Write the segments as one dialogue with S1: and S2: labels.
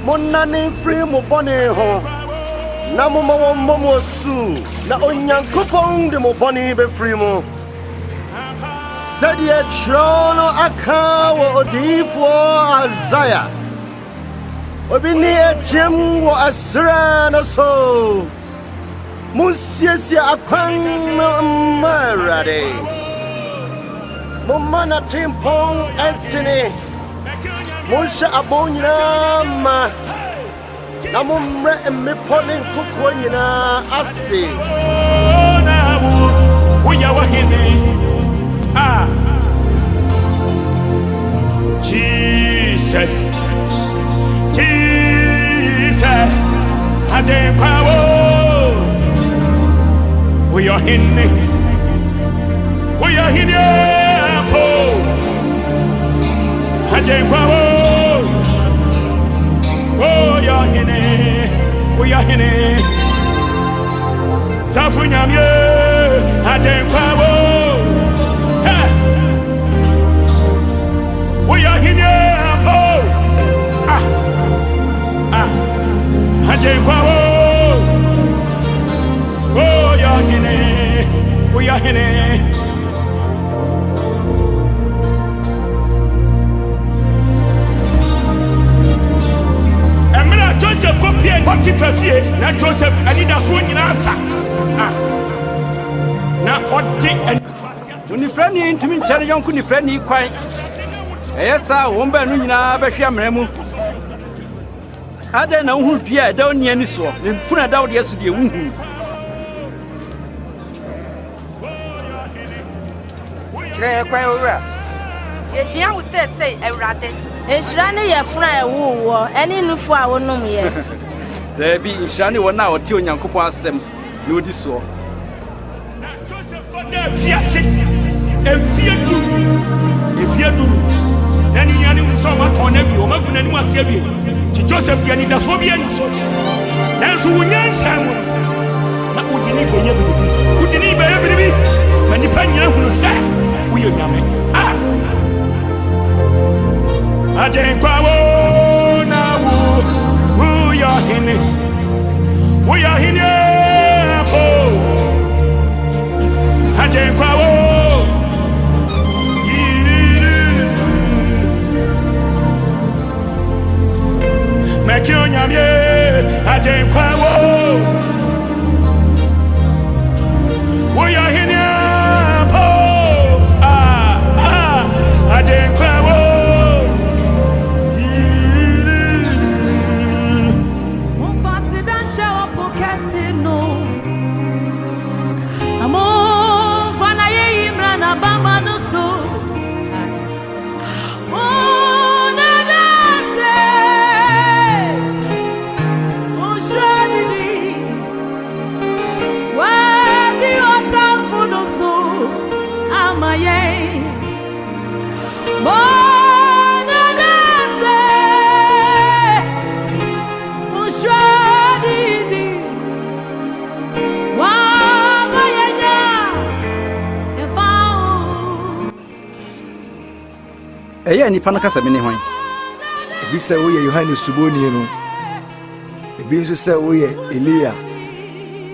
S1: Monani free mo bone ho. Na mo mo su. Na onyankopon de mo bone be free mo. Said ye trono aka wo odifo Isaiah. Obini etim wo asra na so. Musiesie akwan marade. Mumana timpong Anthony. Musha abonyina ma. Na mumre emipolin kukwonyina ase.
S2: Uya wahini. Ah. Jesus. Jesus. Haje power. We are in it. We are in it. Oh, you're in it. We are in it. Safunyamye. We are in it. Oh, you're in it. We are in it. Joseph go pay what to fear. Now Joseph, I need a phone in answer. Now what thing and when the friend into me, Charlie Young couldn't friend you quite. Yes, I won't be Nuna Basham. I don't know who Pierre down near any so. Then put it out yesterday.
S3: If you would say, a rat.
S4: It's running your fly war, any new flower no me.
S2: There be shiny one now till young couple assem, you this so. If you do, then you are so much on every woman and was saving. Joseph Yanni, that's what we are so. That's who we are, Samuel. Not what you need for you. Who did he be able to be? When the panya who say, we are young. Ah. Ajenkwawo na wo we are in it. We are in it. Ajenkwawo Mekyo nyamye Ajenkwawo we are in it. Ajenkwawo Eya nipa no kasa mene hwan
S5: ebi se wo ye Yohane Suboni no ebi nso se wo ye Elia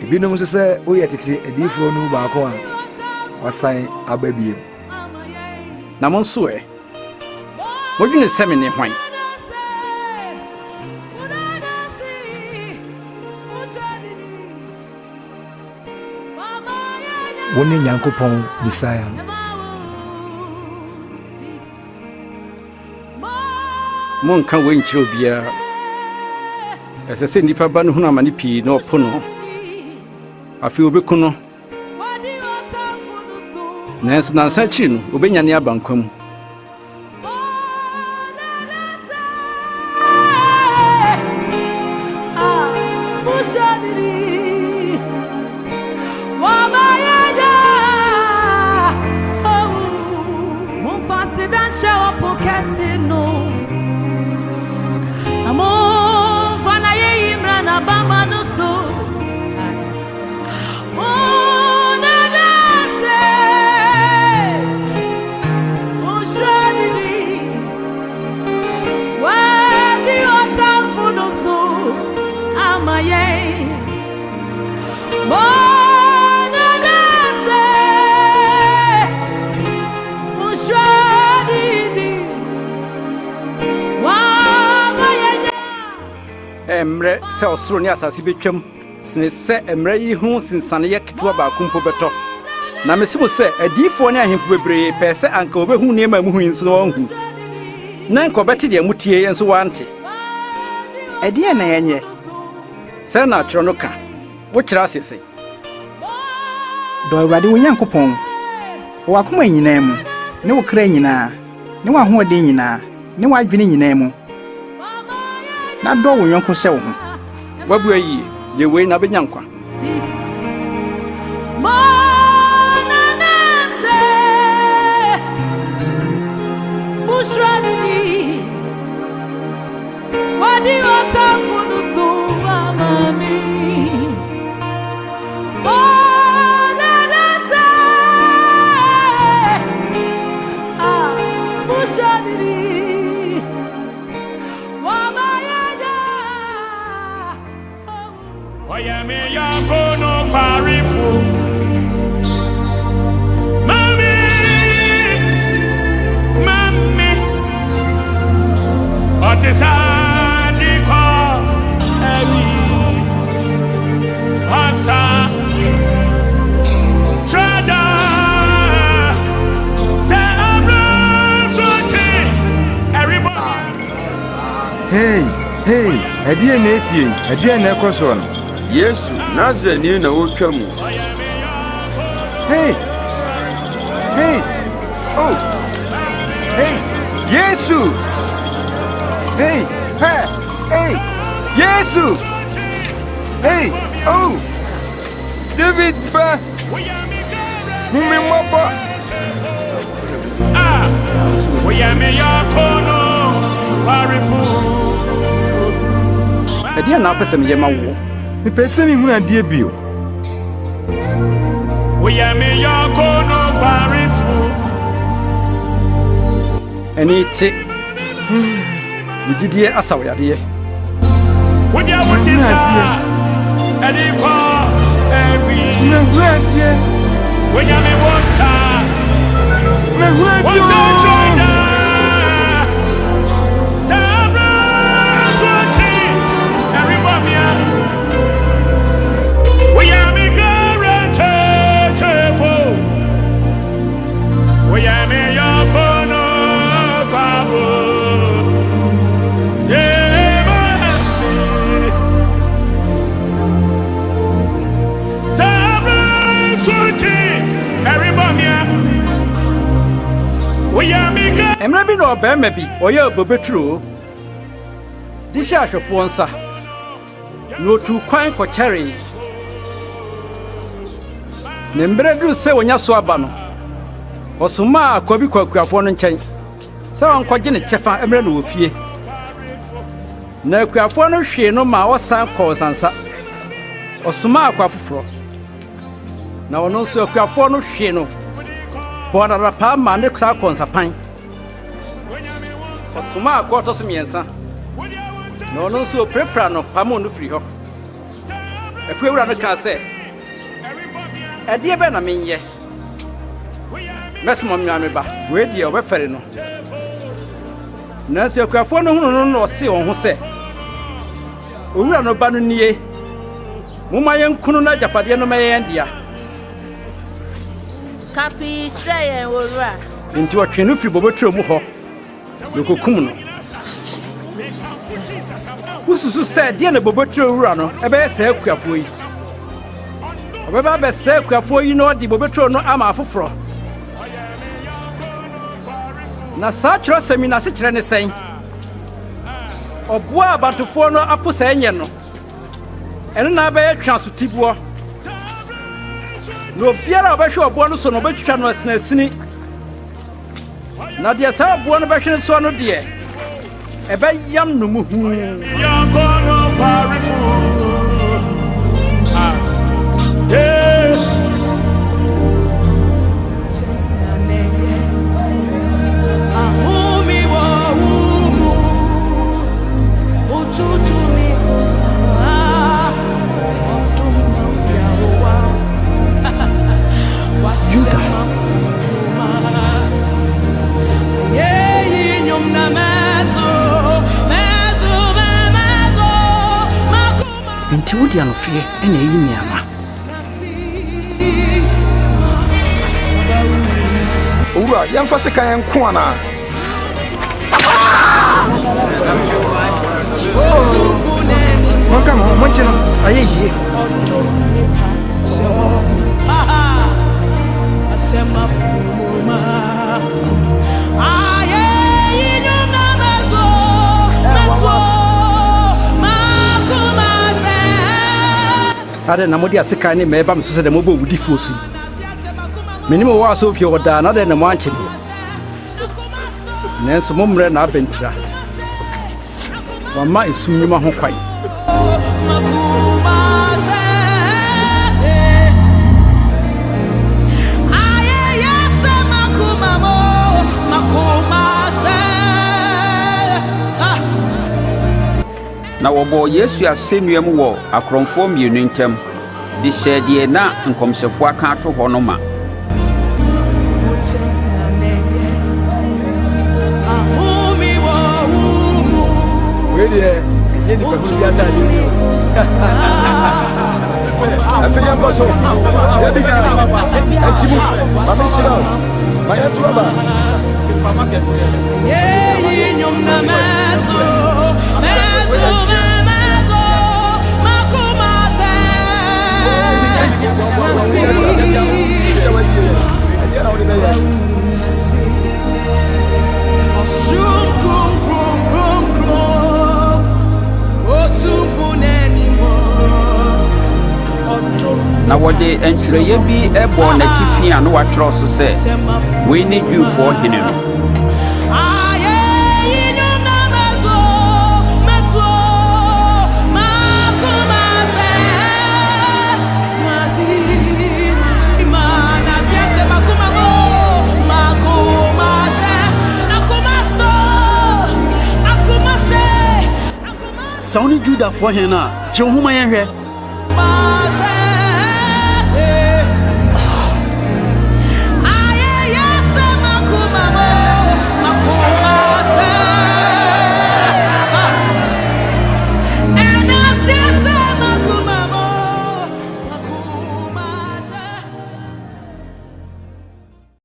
S5: ebi no nso se wo ye tete edifo no ba ko a wasan ababie
S2: na mo nso modwene se mene hwan
S5: woni Nyankopɔn Messiah
S2: Mon kan we nkyerɛ obiara ɛsɛ sɛ nipa ba no hu amane pii na ɔpo no afi obeku no nanso nansa kyiri no obenya ne abankwam
S6: emre se osoro ne asase betwam sene se emre yi hu sinsane ye ketewa ba kumpo beto na mesimo se adifo ne ahemfo bebre pese anka obehu ne ma muhu nso no wanhu na nko beti de mutie enso wante ɛdeɛ na yɛnyɛ sɛ na atwerɛ no ka wo kyerɛ asese
S7: dɔ Awurade wo Nyankopɔn wo akoma nyinaa mu ne wo kra nyinaa ne wo ahoɔden nyinaa ne wo adwene nyinaa mu na dɔ wo yɔnko sɛ wo ho
S6: wabu ayi ye wei na benya nkwa
S8: Hey, ɛdeɛ na esie, ɛdeɛ na ɛkɔ so no.
S9: Yesu, Nazareni na wotwa mu.
S8: Hey, oh, hey, Yesu, hey, Yesu, hey, oh, David ba, mumi mapa.
S2: Oyame yakono, parifu.
S6: ɛdeɛ na apɛsɛ meyɛ ma wo
S8: Mepɛ sɛ mehu adeɛ bio.
S2: Oyame yakono, parifu.
S6: ɛne te megidie asaw yadeɛ
S2: Wodia wotisa, ɛdikɔ, ɛwi.
S8: Mehu adeɛ.
S2: Oyame wosa,
S8: Mehu adeɛ.
S2: wosa choda.
S6: emre bi no ɔbɛrima bi ɔyɛ obobeturo de hyɛ ahwɛfoɔ nsa na otu kwan kɔkyɛree ne mmerɛ duru sɛ wɔnya so aba no ɔsomaa akwa bi kwakuafoɔ no nkyɛn sɛ wɔnkɔgye ne kyɛfa mmerɛ no wɔ fie na akuafoɔ no hwee no ma ɔsan kɔɔ nsansa ɔsomaa akwa foforɔ na ɔno nso akuafoɔ no hwee no bɔdara paa ma ne saa kɔ nsapan ɔsomaa akwa ɔtɔ so mmiɛnsa na ɔno nso opirapira no pamo no firi hɔ afuawura no kaa sɛ ɛdeɛ bɛ na menyɛ mɛsoma mmea me ba wei deɛ ɔbɛfɛre no nanso akuafoɔ no hunu no na ɔse wɔn ho sɛ owura no ba no nie momma yɛnkunu no agyapadeɛ no mɛyɛ yɛn dea
S4: Kapi kyerɛ yɛn owura.
S6: enti ɔtwe no firi boboturo mu hɔ na ɔkokum no wosusu sɛ deɛ na boboturo wura no ɛbɛyɛ saa akuafoɔ yi ɔbɛba bɛsɛe akuafoɔ yi na ɔde boboturo no ama afoforɔ na saa kyerɛsɛm yi n'ase kyerɛ ne sɛn ɔboa abantofoɔ no apo saa nyɛ no ɛno na abɛyɛ twa sotiboɔ na obiara a ɔbɛhwɛ ɔboa no so no ɔbɛtwitwa no asinasini na deɛ saa ɔboa no bɛhwɛ ne soɔ no deɛ ɛbɛyam no mu huu nti wodi anofie ene eyi miama
S7: owura yɛmfa sika yɛn ko ana monka mo monche no ayɛ yie
S6: ade na modi asika ne meba me so se de mo bo wudi fuosu menim wo aso fie oda na de na mo anche me nenso mo mre na abentira wama esum nyuma ho kwai
S9: Na wɔbɔ Yesu asɛnnua mu wɔ akorɔmfoɔ mmienu ntam de hyɛɛ deɛ na nkɔmhyɛfoɔ aka ato hɔ no ma.
S5: Wait there, you need to be a daddy. I feel your boss. Yeah, big guy. And Timu, I'm in Chile. My trouble.
S9: Na wɔde ntwerɛeɛ bi ɛbɔ n'atifi a na wɔatwerɛ so sɛ wei ne Jewfoɔ hene no.
S10: Sawni Judafoɔ hene a gye wo ho ma yɛnhwɛ